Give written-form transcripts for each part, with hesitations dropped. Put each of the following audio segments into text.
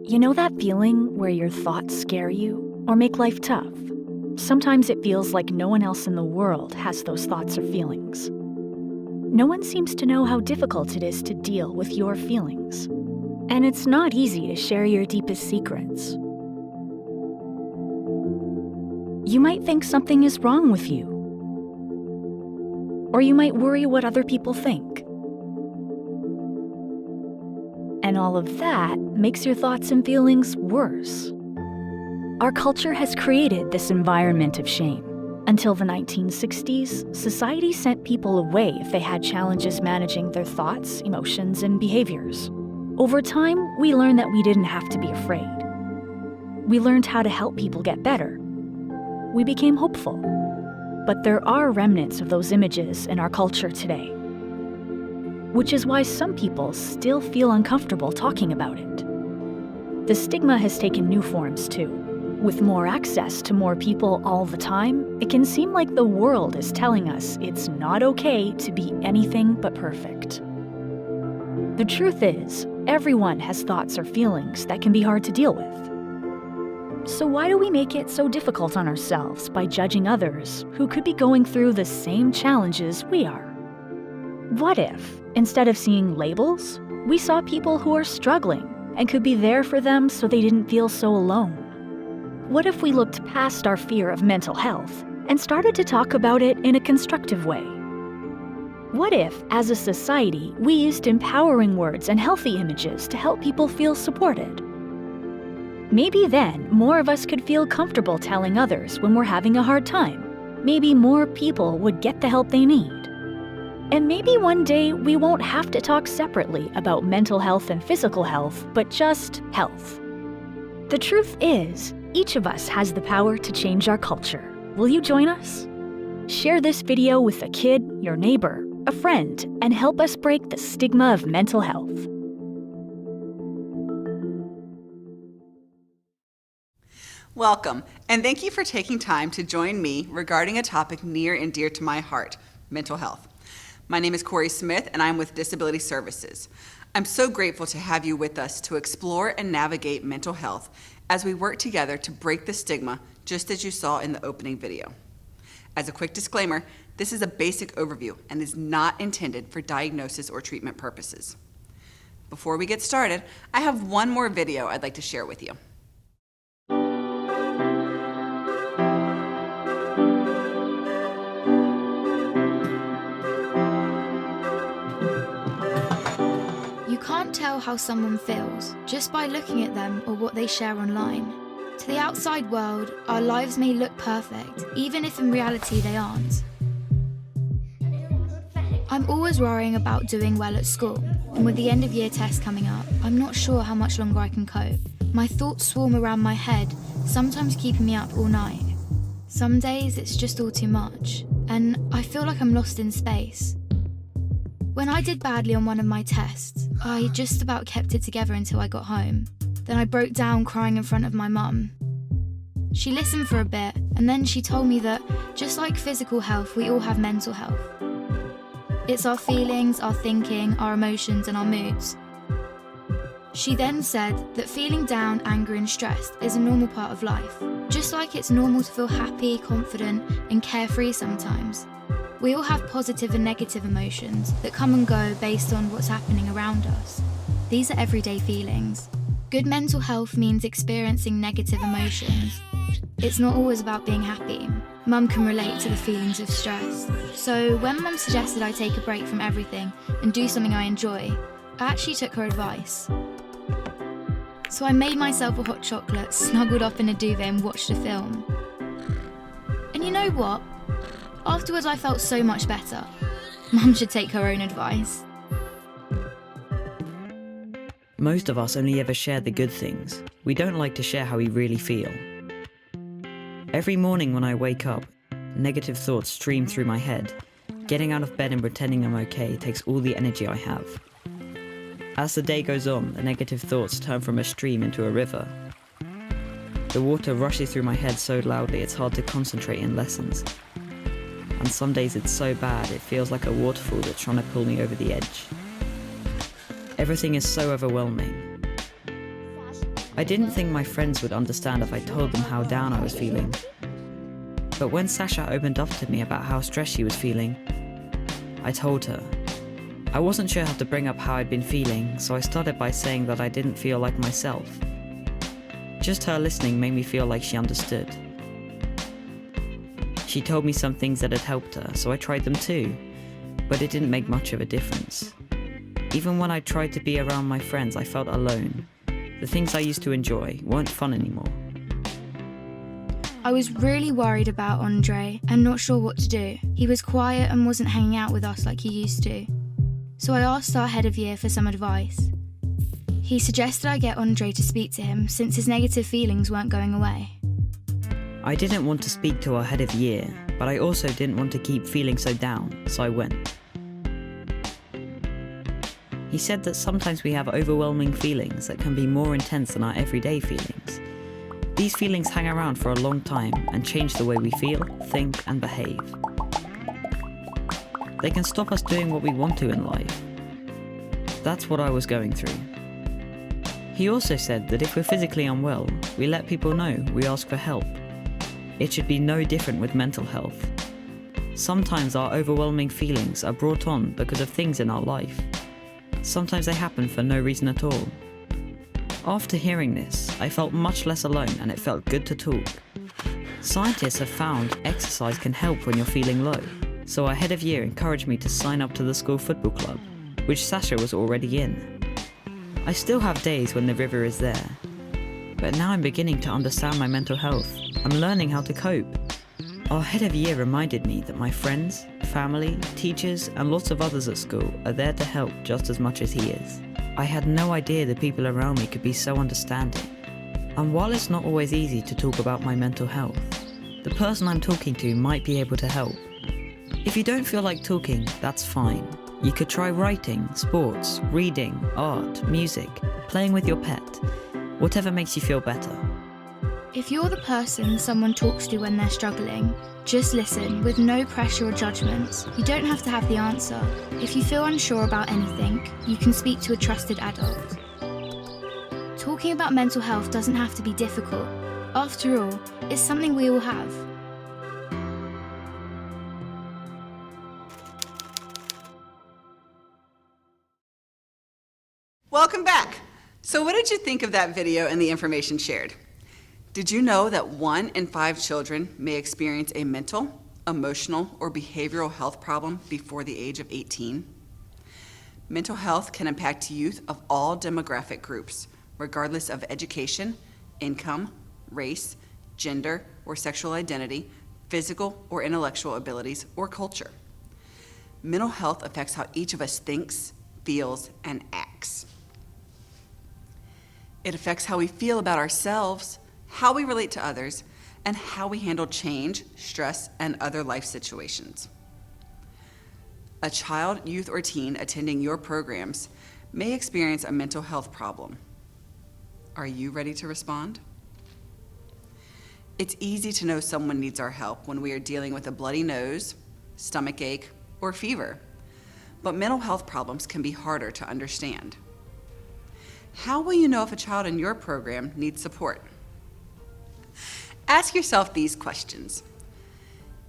You know that feeling where your thoughts scare you or make life tough? Sometimes it feels like no one else in the world has those thoughts or feelings. No one seems to know how difficult it is to deal with your feelings. And it's not easy to share your deepest secrets. You might think something is wrong with you. Or you might worry what other people think. And all of that makes your thoughts and feelings worse. Our culture has created this environment of shame. Until the 1960s, society sent people away if they had challenges managing their thoughts, emotions, and behaviors. Over time, we learned that we didn't have to be afraid. We learned how to help people get better. We became hopeful. But there are remnants of those images in our culture today, which is why some people still feel uncomfortable talking about it. The stigma has taken new forms too. With more access to more people all the time, it can seem like the world is telling us it's not okay to be anything but perfect. The truth is, everyone has thoughts or feelings that can be hard to deal with. So why do we make it so difficult on ourselves by judging others who could be going through the same challenges we are? What if, instead of seeing labels, we saw people who are struggling and could be there for them so they didn't feel so alone? What if we looked past our fear of mental health and started to talk about it in a constructive way? What if, as a society, we used empowering words and healthy images to help people feel supported? Maybe then more of us could feel comfortable telling others when we're having a hard time. Maybe more people would get the help they need. And maybe one day we won't have to talk separately about mental health and physical health, but just health. The truth is, each of us has the power to change our culture. Will you join us? Share this video with a kid, your neighbor, a friend, and help us break the stigma of mental health. Welcome, and thank you for taking time to join me regarding a topic near and dear to my heart, mental health. My name is Corey Smith, and I'm with Disability Services. I'm so grateful to have you with us to explore and navigate mental health as we work together to break the stigma, just as you saw in the opening video. As a quick disclaimer, this is a basic overview and is not intended for diagnosis or treatment purposes. Before we get started, I have one more video I'd like to share with you. You can't tell how someone feels just by looking at them or what they share online. To the outside world, our lives may look perfect, even if in reality they aren't. I'm always worrying about doing well at school, and with the end of year test coming up, I'm not sure how much longer I can cope. My thoughts swarm around my head, sometimes keeping me up all night. Some days it's just all too much, and I feel like I'm lost in space. When I did badly on one of my tests, I just about kept it together until I got home. Then I broke down crying in front of my mum. She listened for a bit, and then she told me that, just like physical health, we all have mental health. It's our feelings, our thinking, our emotions, and our moods. She then said that feeling down, angry, and stressed is a normal part of life, just like it's normal to feel happy, confident, and carefree sometimes. We all have positive and negative emotions that come and go based on what's happening around us. These are everyday feelings. Good mental health means experiencing negative emotions. It's not always about being happy. Mum can relate to the feelings of stress. So when Mum suggested I take a break from everything and do something I enjoy, I actually took her advice. So I made myself a hot chocolate, snuggled up in a duvet and watched a film. And you know what? Afterwards I felt so much better. Mum should take her own advice. Most of us only ever share the good things. We don't like to share how we really feel. Every morning when I wake up, negative thoughts stream through my head. Getting out of bed and pretending I'm okay takes all the energy I have. As the day goes on, the negative thoughts turn from a stream into a river. The water rushes through my head so loudly it's hard to concentrate in lessons. And some days it's so bad it feels like a waterfall that's trying to pull me over the edge. Everything is so overwhelming. I didn't think my friends would understand if I told them how down I was feeling. But when Sasha opened up to me about how stressed she was feeling, I told her. I wasn't sure how to bring up how I'd been feeling, so I started by saying that I didn't feel like myself. Just her listening made me feel like she understood. She told me some things that had helped her, so I tried them too, but it didn't make much of a difference. Even when I tried to be around my friends, I felt alone. The things I used to enjoy weren't fun anymore. I was really worried about Andre and not sure what to do. He was quiet and wasn't hanging out with us like he used to. So I asked our head of year for some advice. He suggested I get Andre to speak to him since his negative feelings weren't going away. I didn't want to speak to our head of year, but I also didn't want to keep feeling so down, so I went. He said that sometimes we have overwhelming feelings that can be more intense than our everyday feelings. These feelings hang around for a long time and change the way we feel, think, and behave. They can stop us doing what we want to in life. That's what I was going through. He also said that if we're physically unwell, we let people know, we ask for help. It should be no different with mental health. Sometimes our overwhelming feelings are brought on because of things in our life. Sometimes they happen for no reason at all. After hearing this, I felt much less alone and it felt good to talk. Scientists have found exercise can help when you're feeling low, so our head of year encouraged me to sign up to the school football club, which Sasha was already in. I still have days when the river is there, but now I'm beginning to understand my mental health. I'm learning how to cope. Our head of year reminded me that my friends, family, teachers, and lots of others at school are there to help just as much as he is. I had no idea the people around me could be so understanding. And while it's not always easy to talk about my mental health, the person I'm talking to might be able to help. If you don't feel like talking, that's fine. You could try writing, sports, reading, art, music, playing with your pet, whatever makes you feel better. If you're the person someone talks to when they're struggling, just listen with no pressure or judgment. You don't have to have the answer. If you feel unsure about anything, you can speak to a trusted adult. Talking about mental health doesn't have to be difficult. After all, it's something we all have. Welcome back. So what did you think of that video and the information shared? Did you know that 1 in 5 children may experience a mental, emotional, or behavioral health problem before the age of 18? Mental health can impact youth of all demographic groups, regardless of education, income, race, gender, or sexual identity, physical or intellectual abilities, or culture. Mental health affects how each of us thinks, feels, and acts. It affects how we feel about ourselves, how we relate to others, and how we handle change, stress, and other life situations. A child, youth, or teen attending your programs may experience a mental health problem. Are you ready to respond? It's easy to know someone needs our help when we are dealing with a bloody nose, stomach ache, or fever, but mental health problems can be harder to understand. How will you know if a child in your program needs support? Ask yourself these questions.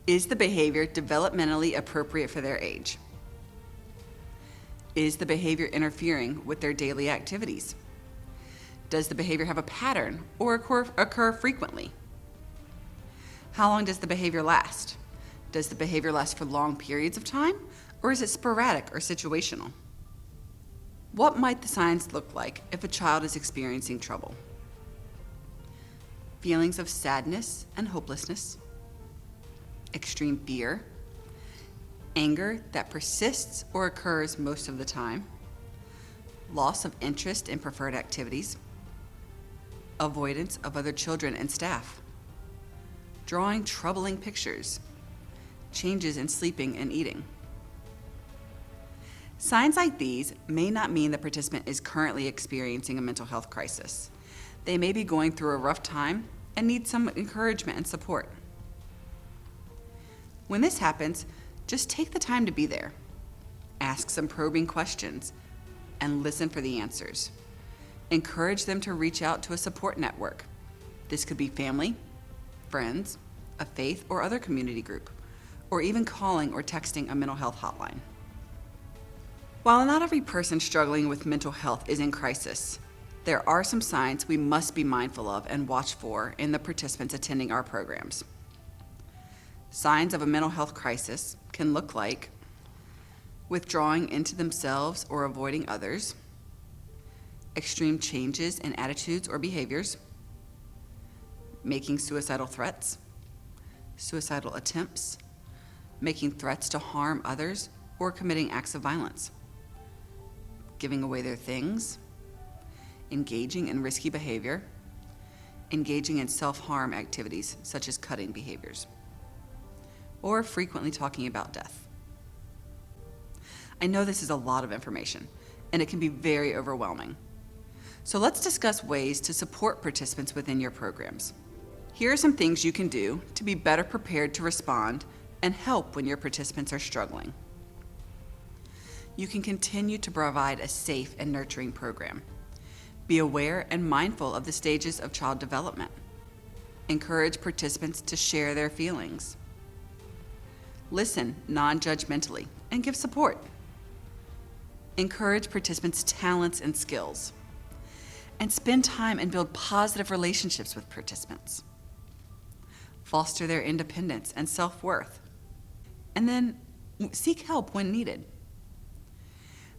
Is the behavior developmentally appropriate for their age? Is the behavior interfering with their daily activities? Does the behavior have a pattern or occur frequently? How long does the behavior last? Does the behavior last for long periods of time, or is it sporadic or situational? What might the signs look like if a child is experiencing trouble? Feelings of sadness and hopelessness, extreme fear, anger that persists or occurs most of the time, loss of interest in preferred activities, avoidance of other children and staff, drawing troubling pictures, changes in sleeping and eating. Signs like these may not mean the participant is currently experiencing a mental health crisis. They may be going through a rough time and need some encouragement and support. When this happens, just take the time to be there. Ask some probing questions and listen for the answers. Encourage them to reach out to a support network. This could be family, friends, a faith or other community group, or even calling or texting a mental health hotline. While not every person struggling with mental health is in crisis, there are some signs we must be mindful of and watch for in the participants attending our programs. Signs of a mental health crisis can look like withdrawing into themselves or avoiding others, extreme changes in attitudes or behaviors, making suicidal threats, suicidal attempts, making threats to harm others, or committing acts of violence, giving away their things, engaging in risky behavior, engaging in self-harm activities such as cutting behaviors, or frequently talking about death. I know this is a lot of information, and it can be very overwhelming. So let's discuss ways to support participants within your programs. Here are some things you can do to be better prepared to respond and help when your participants are struggling. You can continue to provide a safe and nurturing program. Be aware and mindful of the stages of child development. Encourage participants to share their feelings. Listen non-judgmentally and give support. Encourage participants' talents and skills. And spend time and build positive relationships with participants. Foster their independence and self-worth. And then seek help when needed.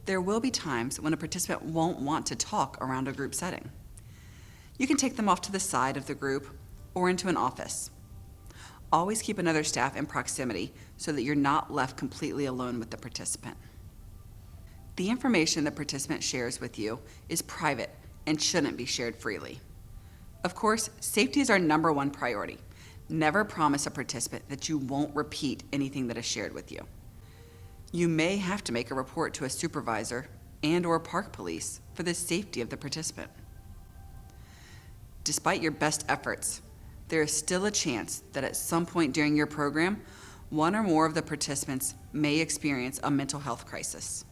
There will be times when a participant won't want to talk around a group setting. You can take them off to the side of the group or into an office. Always keep another staff in proximity so that you're not left completely alone with the participant. The information the participant shares with you is private and shouldn't be shared freely. Of course, safety is our number one priority. Never promise a participant that you won't repeat anything that is shared with you. You may have to make a report to a supervisor and/or park police for the safety of the participant. Despite your best efforts, there is still a chance that at some point during your program, one or more of the participants may experience a mental health crisis.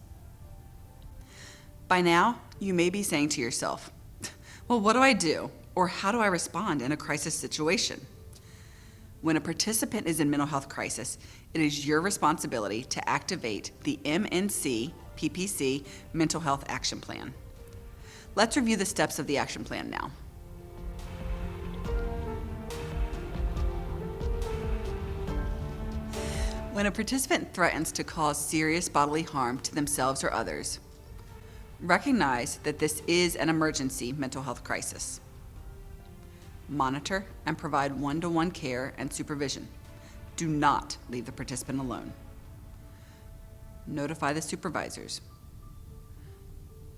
By now, you may be saying to yourself, well, what do I do? Or how do I respond in a crisis situation? When a participant is in mental health crisis, it is your responsibility to activate the MNC PPC Mental Health Action Plan. Let's review the steps of the action plan now. When a participant threatens to cause serious bodily harm to themselves or others, recognize that this is an emergency mental health crisis. Monitor and provide one-to-one care and supervision. Do not leave the participant alone. Notify the supervisors.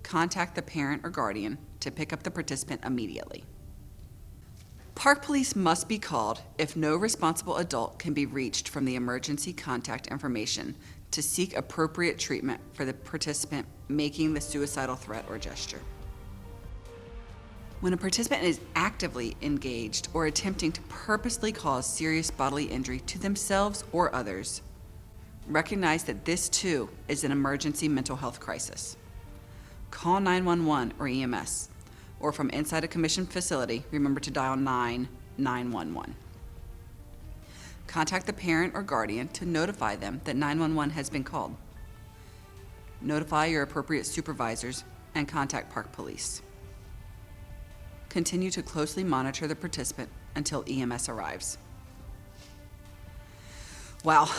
Contact the parent or guardian to pick up the participant immediately. Park police must be called if no responsible adult can be reached from the emergency contact information to seek appropriate treatment for the participant making the suicidal threat or gesture. When a participant is actively engaged or attempting to purposely cause serious bodily injury to themselves or others, recognize that this too is an emergency mental health crisis. Call 911 or EMS, or from inside a commissioned facility, remember to dial 911. Contact the parent or guardian to notify them that 911 has been called. Notify your appropriate supervisors and contact park police. Continue to closely monitor the participant until EMS arrives. Wow,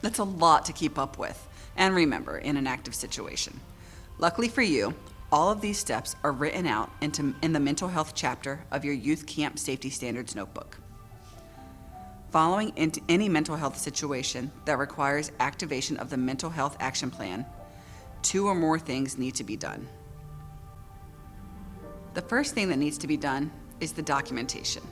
that's a lot to keep up with and remember in an active situation. Luckily for you, all of these steps are written out in the mental health chapter of your Youth Camp Safety Standards Notebook. Following into any mental health situation that requires activation of the Mental Health Action Plan, 2 or more things need to be done. The first thing that needs to be done is the documentation.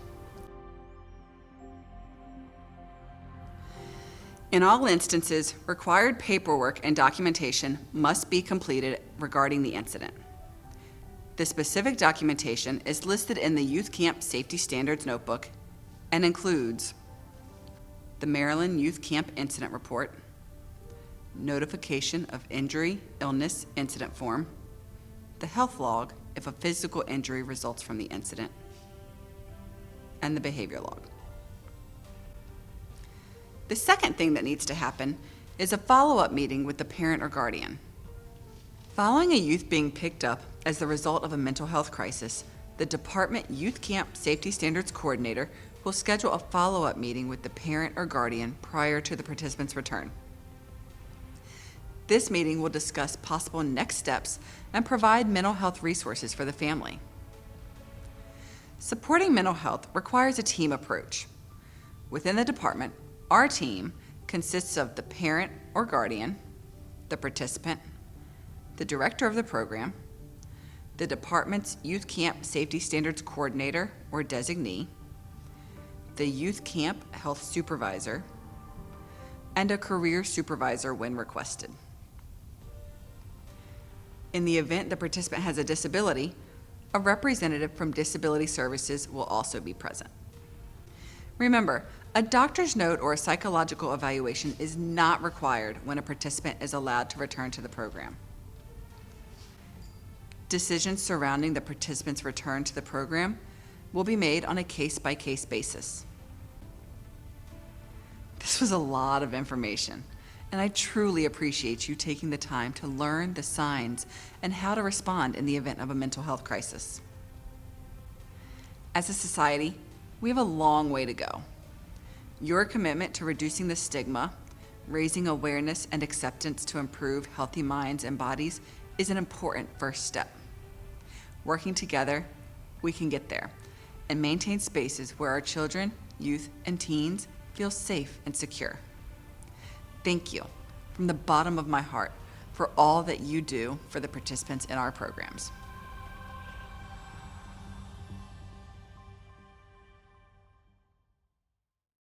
In all instances, required paperwork and documentation must be completed regarding the incident. The specific documentation is listed in the Youth Camp Safety Standards Notebook and includes the Maryland Youth Camp Incident Report, Notification of Injury, Illness, Incident Form, the Health Log, if a physical injury results from the incident, and the behavior log. The second thing that needs to happen is a follow-up meeting with the parent or guardian. Following a youth being picked up as the result of a mental health crisis, the Department Youth Camp Safety Standards Coordinator will schedule a follow-up meeting with the parent or guardian prior to the participant's return. This meeting will discuss possible next steps and provide mental health resources for the family. Supporting mental health requires a team approach. Within the department, our team consists of the parent or guardian, the participant, the director of the program, the department's Youth Camp Safety Standards Coordinator or designee, the Youth Camp Health Supervisor, and a career supervisor when requested. In the event the participant has a disability, a representative from Disability Services will also be present. Remember, a doctor's note or a psychological evaluation is not required when a participant is allowed to return to the program. Decisions surrounding the participant's return to the program will be made on a case-by-case basis. This was a lot of information, and I truly appreciate you taking the time to learn the signs and how to respond in the event of a mental health crisis. As a society, we have a long way to go. Your commitment to reducing the stigma, raising awareness and acceptance to improve healthy minds and bodies is an important first step. Working together, we can get there and maintain spaces where our children, youth, and teens feel safe and secure. Thank you from the bottom of my heart for all that you do for the participants in our programs.